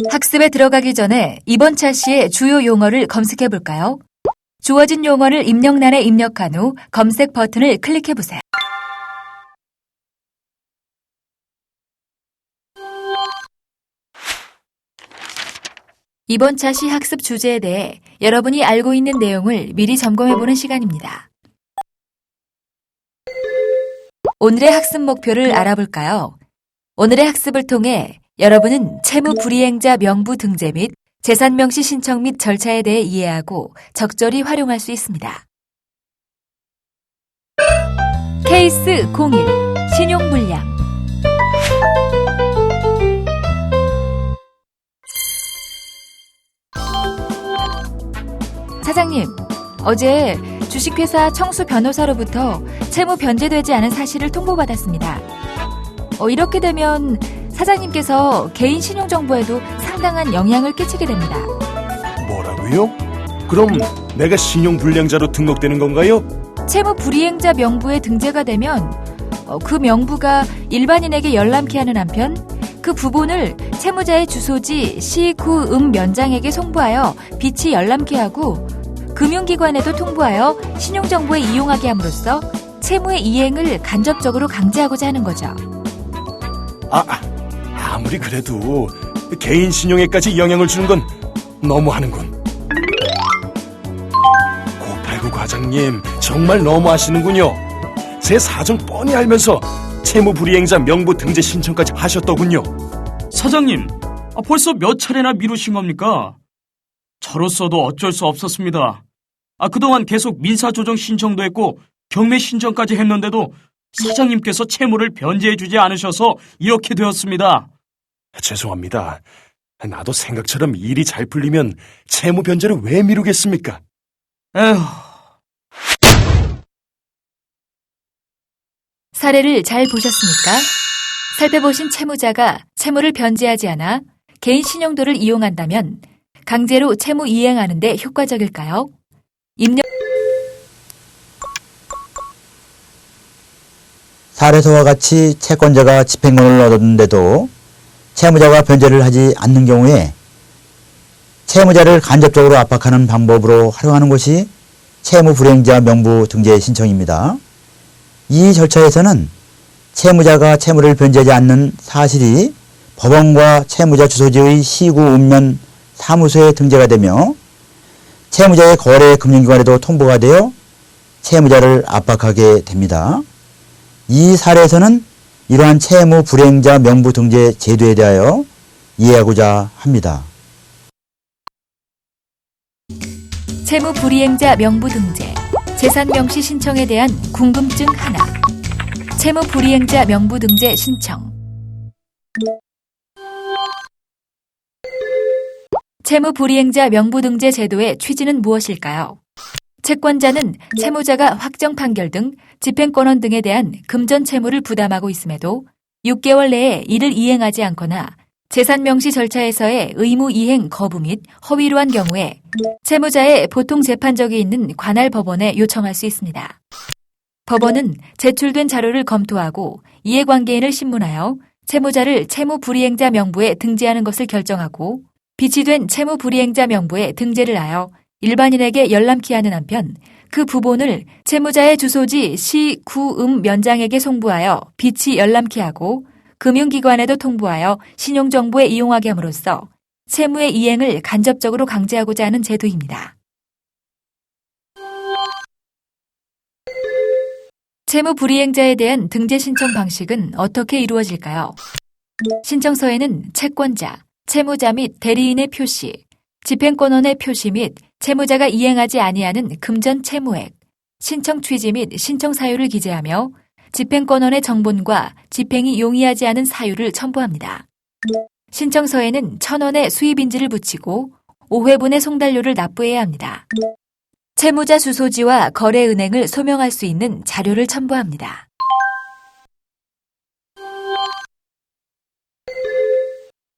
학습에 들어가기 전에 이번 차시의 주요 용어를 검색해 볼까요? 주어진 용어를 입력란에 입력한 후 검색 버튼을 클릭해 보세요. 이번 차시 학습 주제에 대해 여러분이 알고 있는 내용을 미리 점검해 보는 시간입니다. 오늘의 학습 목표를 알아볼까요? 오늘의 학습을 통해 여러분은 채무 불이행자 명부 등재 및 재산 명시 신청 및 절차에 대해 이해하고 적절히 활용할 수 있습니다. 케이스 01 신용불량 사장님, 어제 주식회사 청수 변호사로부터 채무 변제되지 않은 사실을 통보받았습니다. 이렇게 되면 사장님께서 개인 신용정보에도 상당한 영향을 끼치게 됩니다. 뭐라고요? 그럼 내가 신용불량자로 등록되는 건가요? 채무 불이행자 명부에 등재가 되면 그 명부가 일반인에게 열람케 하는 한편 그 부본을 채무자의 주소지 시, 구, 면장에게 송부하여 빚이 열람케 하고 금융기관에도 통보하여 신용정보에 이용하게 함으로써 채무의 이행을 간접적으로 강제하고자 하는 거죠. 아무리 그래도 개인 신용에까지 영향을 주는 건 너무하는군. 989 과장님, 정말 너무하시는군요. 제 사정 뻔히 알면서 채무 불이행자 명부 등재 신청까지 하셨더군요. 사장님, 벌써 몇 차례나 미루신 겁니까? 저로서도 어쩔 수 없었습니다. 그동안 계속 민사조정 신청도 했고 경매 신청까지 했는데도 사장님께서 채무를 변제해주지 않으셔서 이렇게 되었습니다. 죄송합니다. 나도 생각처럼 일이 잘 풀리면 채무 변제를 왜 미루겠습니까? 에휴... 사례를 잘 보셨습니까? 살펴보신 채무자가 채무를 변제하지 않아 개인 신용도를 이용한다면 강제로 채무 이행하는 데 효과적일까요? 사례서와 같이 채권자가 집행권을 얻었는데도 채무자가 변제를 하지 않는 경우에 채무자를 간접적으로 압박하는 방법으로 활용하는 것이 채무불이행자 명부 등재 신청입니다. 이 절차에서는 채무자가 채무를 변제하지 않는 사실이 법원과 채무자 주소지의 시구 읍면 사무소에 등재가 되며 채무자의 거래 금융기관에도 통보가 되어 채무자를 압박하게 됩니다. 이 사례에서는 이러한 채무 불이행자 명부 등재 제도에 대하여 이해하고자 합니다. 채무 불이행자 명부 등재, 재산 명시 신청에 대한 궁금증 하나. 채무 불이행자 명부 등재 신청. 채무 불이행자 명부 등재 제도의 취지는 무엇일까요? 채권자는 채무자가 확정 판결 등 집행권원 등에 대한 금전 채무를 부담하고 있음에도 6개월 내에 이를 이행하지 않거나 재산 명시 절차에서의 의무 이행 거부 및 허위로 한 경우에 채무자의 보통 재판적이 있는 관할 법원에 요청할 수 있습니다. 법원은 제출된 자료를 검토하고 이해관계인을 신문하여 채무자를 채무 불이행자 명부에 등재하는 것을 결정하고 빚이 된 채무 불이행자 명부에 등재를 하여 일반인에게 열람케 하는 한편 그 부본을 채무자의 주소지 시, 구, 면장에게 송부하여 빚이 열람케 하고 금융기관에도 통보하여 신용정보에 이용하게 함으로써 채무의 이행을 간접적으로 강제하고자 하는 제도입니다. 채무 불이행자에 대한 등재 신청 방식은 어떻게 이루어질까요? 신청서에는 채권자, 채무자 및 대리인의 표시, 집행권원의 표시 및 채무자가 이행하지 아니하는 금전 채무액, 신청 취지 및 신청 사유를 기재하며 집행권원의 정본과 집행이 용이하지 않은 사유를 첨부합니다. 신청서에는 1,000원의 수입인지를 붙이고 5회분의 송달료를 납부해야 합니다. 채무자 주소지와 거래은행을 소명할 수 있는 자료를 첨부합니다.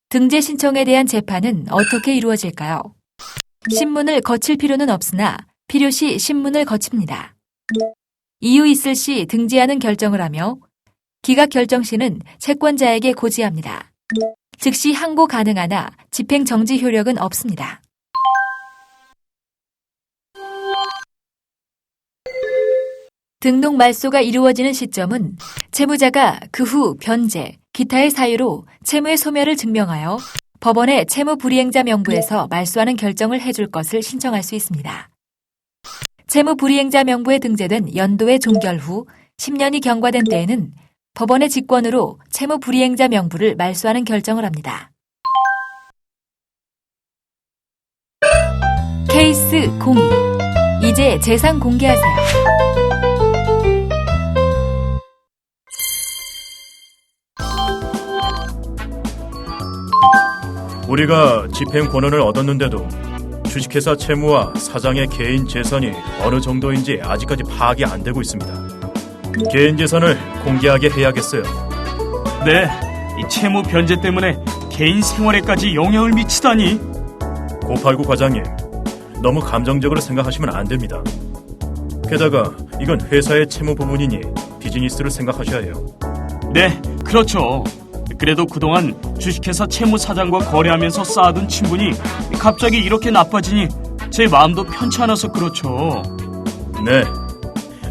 등재 신청에 대한 재판은 어떻게 이루어질까요? 신문을 거칠 필요는 없으나 필요시 신문을 거칩니다. 이유 있을 시 등재하는 결정을 하며 기각 결정 시는 채권자에게 고지합니다. 즉시 항고 가능하나 집행 정지 효력은 없습니다. 등록 말소가 이루어지는 시점은 채무자가 그 후 변제, 기타의 사유로 채무의 소멸을 증명하여 법원의 채무 불이행자 명부에서 말소하는 결정을 해줄 것을 신청할 수 있습니다. 채무 불이행자 명부에 등재된 연도의 종결 후 10년이 경과된 때에는 법원의 직권으로 채무 불이행자 명부를 말소하는 결정을 합니다. 케이스 02. 이제 재산 공개하세요. 우리가 집행 권한을 얻었는데도 주식회사 채무와 사장의 개인 재산이 어느 정도인지 아직까지 파악이 안 되고 있습니다. 개인 재산을 공개하게 해야겠어요. 네, 이 채무 변제 때문에 개인 생활에까지 영향을 미치다니. 589 과장님, 너무 감정적으로 생각하시면 안 됩니다. 게다가 이건 회사의 채무 부분이니 비즈니스를 생각하셔야 해요. 네, 그렇죠. 그래도 그동안 주식회사 채무사장과 거래하면서 쌓아둔 친분이 갑자기 이렇게 나빠지니 제 마음도 편치 않아서 그렇죠. 네,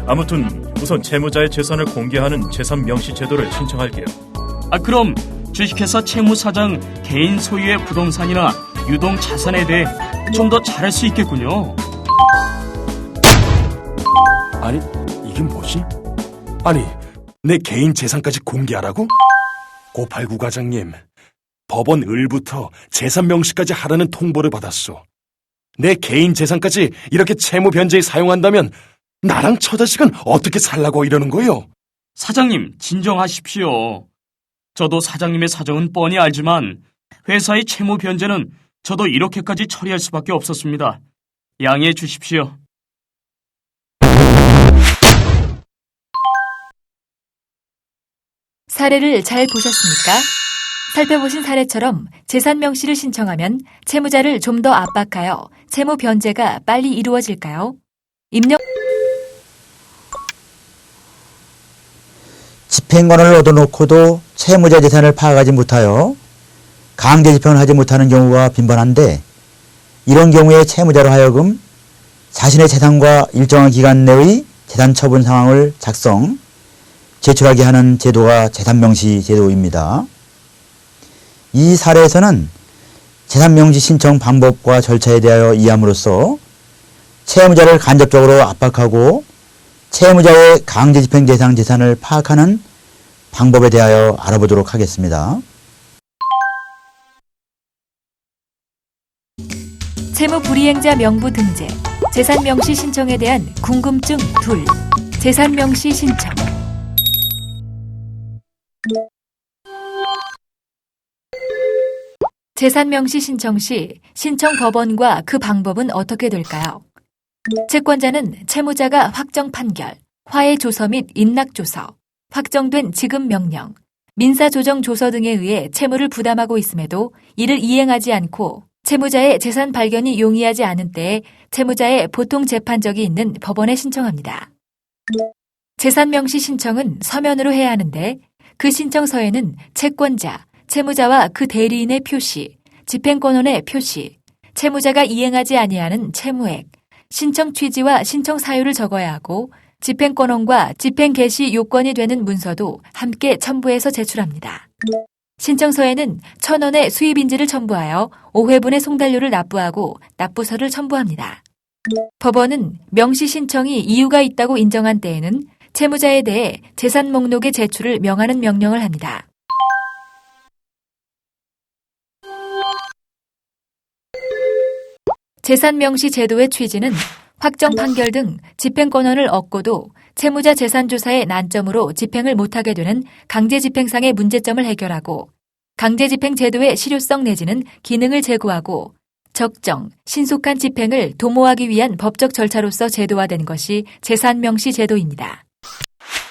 아무튼 우선 채무자의 재산을 공개하는 재산 명시 제도를 신청할게요. 그럼 주식회사 채무사장 개인 소유의 부동산이나 유동 자산에 대해 좀 더 잘할 수 있겠군요. 아니, 이게 뭐지? 아니, 내 개인 재산까지 공개하라고? 589 과장님, 법원 을부터 재산 명시까지 하라는 통보를 받았소. 내 개인 재산까지 이렇게 채무 변제에 사용한다면 나랑 처자식은 어떻게 살라고 이러는 거요? 사장님, 진정하십시오. 저도 사장님의 사정은 뻔히 알지만 회사의 채무 변제는 저도 이렇게까지 처리할 수밖에 없었습니다. 양해해 주십시오. 사례를 잘 보셨습니까? 살펴보신 사례처럼 재산 명시를 신청하면 채무자를 좀 더 압박하여 채무 변제가 빨리 이루어질까요? 입력 집행권을 얻어놓고도 채무자 재산을 파악하지 못하여 강제 집행을 하지 못하는 경우가 빈번한데, 이런 경우에 채무자로 하여금 자신의 재산과 일정한 기간 내의 재산 처분 상황을 작성, 제출하게 하는 제도가 재산명시 제도입니다. 이 사례에서는 재산명시 신청 방법과 절차에 대하여 이해함으로써 채무자를 간접적으로 압박하고 채무자의 강제집행 대상 재산을 파악하는 방법에 대하여 알아보도록 하겠습니다. 채무 불이행자 명부 등재, 재산 명시 신청에 대한 궁금증 2. 재산 명시 신청. 재산 명시 신청 시 신청 법원과 그 방법은 어떻게 될까요? 채권자는 채무자가 확정 판결, 화해 조서 및 인락 조서, 확정된 지급 명령, 민사 조정 조서 등에 의해 채무를 부담하고 있음에도 이를 이행하지 않고 채무자의 재산 발견이 용이하지 않은 때에 채무자의 보통 재판적이 있는 법원에 신청합니다. 재산 명시 신청은 서면으로 해야 하는데 그 신청서에는 채권자, 채무자와 그 대리인의 표시, 집행권원의 표시, 채무자가 이행하지 아니하는 채무액, 신청 취지와 신청 사유를 적어야 하고 집행권원과 집행 개시 요건이 되는 문서도 함께 첨부해서 제출합니다. 신청서에는 1,000원의 수입인지를 첨부하여 5회분의 송달료를 납부하고 납부서를 첨부합니다. 법원은 명시 신청이 이유가 있다고 인정한 때에는 채무자에 대해 재산 목록의 제출을 명하는 명령을 합니다. 재산 명시 제도의 취지는 확정 판결 등 집행권한을 얻고도 채무자 재산 조사의 난점으로 집행을 못하게 되는 강제집행상의 문제점을 해결하고 강제집행 제도의 실효성 내지는 기능을 제고하고 적정, 신속한 집행을 도모하기 위한 법적 절차로서 제도화된 것이 재산명시 제도입니다.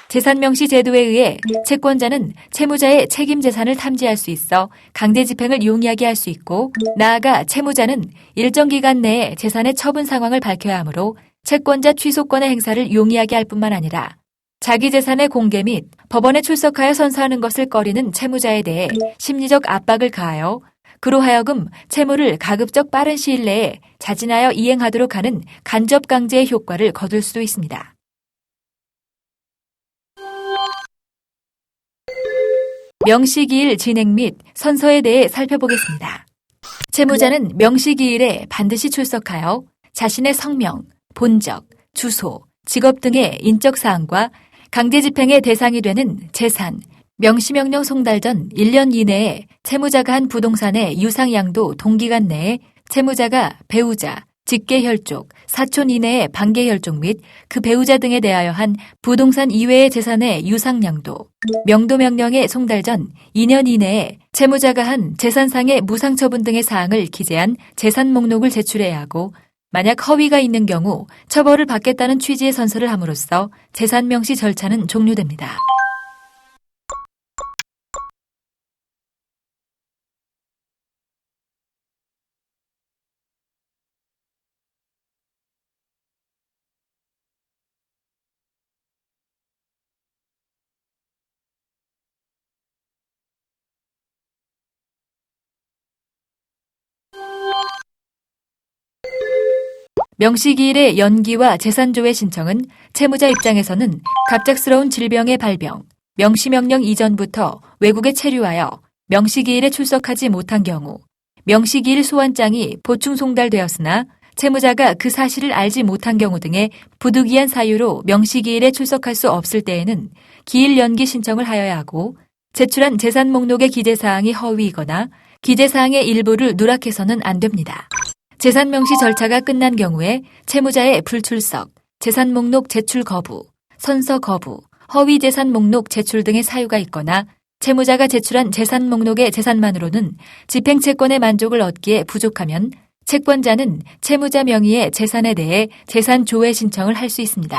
재산명시 제도에 의해 채권자는 채무자의 책임 재산을 탐지할 수 있어 강제집행을 용이하게 할 수 있고, 나아가 채무자는 일정 기간 내에 재산의 처분 상황을 밝혀야 하므로 채권자 취소권의 행사를 용이하게 할 뿐만 아니라 자기 재산의 공개 및 법원에 출석하여 선서하는 것을 꺼리는 채무자에 대해 심리적 압박을 가하여 그로 하여금 채무를 가급적 빠른 시일 내에 자진하여 이행하도록 하는 간접 강제의 효과를 거둘 수도 있습니다. 명시기일 진행 및 선서에 대해 살펴보겠습니다. 채무자는 명시기일에 반드시 출석하여 자신의 성명, 본적, 주소, 직업 등의 인적 사항과 강제집행의 대상이 되는 재산, 명시명령 송달 전 1년 이내에 채무자가 한 부동산의 유상양도 동기간 내에 채무자가 배우자, 직계혈족, 사촌 이내의 반계혈족 및 그 배우자 등에 대하여 한 부동산 이외의 재산의 유상양도, 명도명령의 송달 전 2년 이내에 채무자가 한 재산상의 무상처분 등의 사항을 기재한 재산 목록을 제출해야 하고 만약 허위가 있는 경우 처벌을 받겠다는 취지의 선서를 함으로써 재산 명시 절차는 종료됩니다. 명시기일의 연기와 재산조회 신청은 채무자 입장에서는 갑작스러운 질병의 발병, 명시명령 이전부터 외국에 체류하여 명시기일에 출석하지 못한 경우, 명시기일 소환장이 보충 송달되었으나 채무자가 그 사실을 알지 못한 경우 등의 부득이한 사유로 명시기일에 출석할 수 없을 때에는 기일 연기 신청을 하여야 하고 제출한 재산 목록의 기재사항이 허위이거나 기재사항의 일부를 누락해서는 안 됩니다. 재산 명시 절차가 끝난 경우에 채무자의 불출석, 재산 목록 제출 거부, 선서 거부, 허위 재산 목록 제출 등의 사유가 있거나 채무자가 제출한 재산 목록의 재산만으로는 집행채권의 만족을 얻기에 부족하면 채권자는 채무자 명의의 재산에 대해 재산 조회 신청을 할 수 있습니다.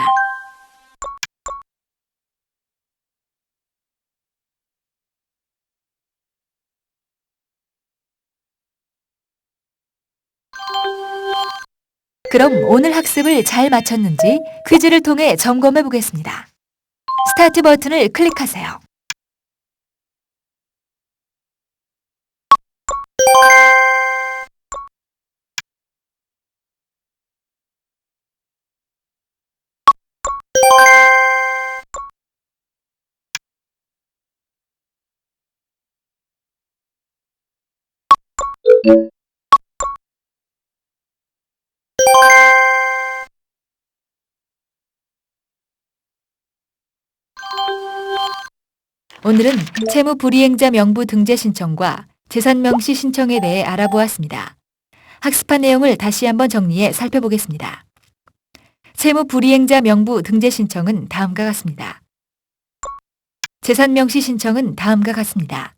그럼 오늘 학습을 잘 마쳤는지 퀴즈를 통해 점검해 보겠습니다. 스타트 버튼을 클릭하세요. 오늘은 채무 불이행자 명부 등재 신청과 재산 명시 신청에 대해 알아보았습니다. 학습한 내용을 다시 한번 정리해 살펴보겠습니다. 채무 불이행자 명부 등재 신청은 다음과 같습니다. 재산 명시 신청은 다음과 같습니다.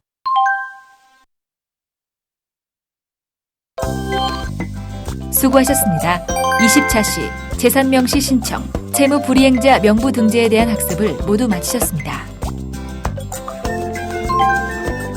수고하셨습니다. 20차 시 재산 명시 신청, 채무 불이행자 명부 등재에 대한 학습을 모두 마치셨습니다.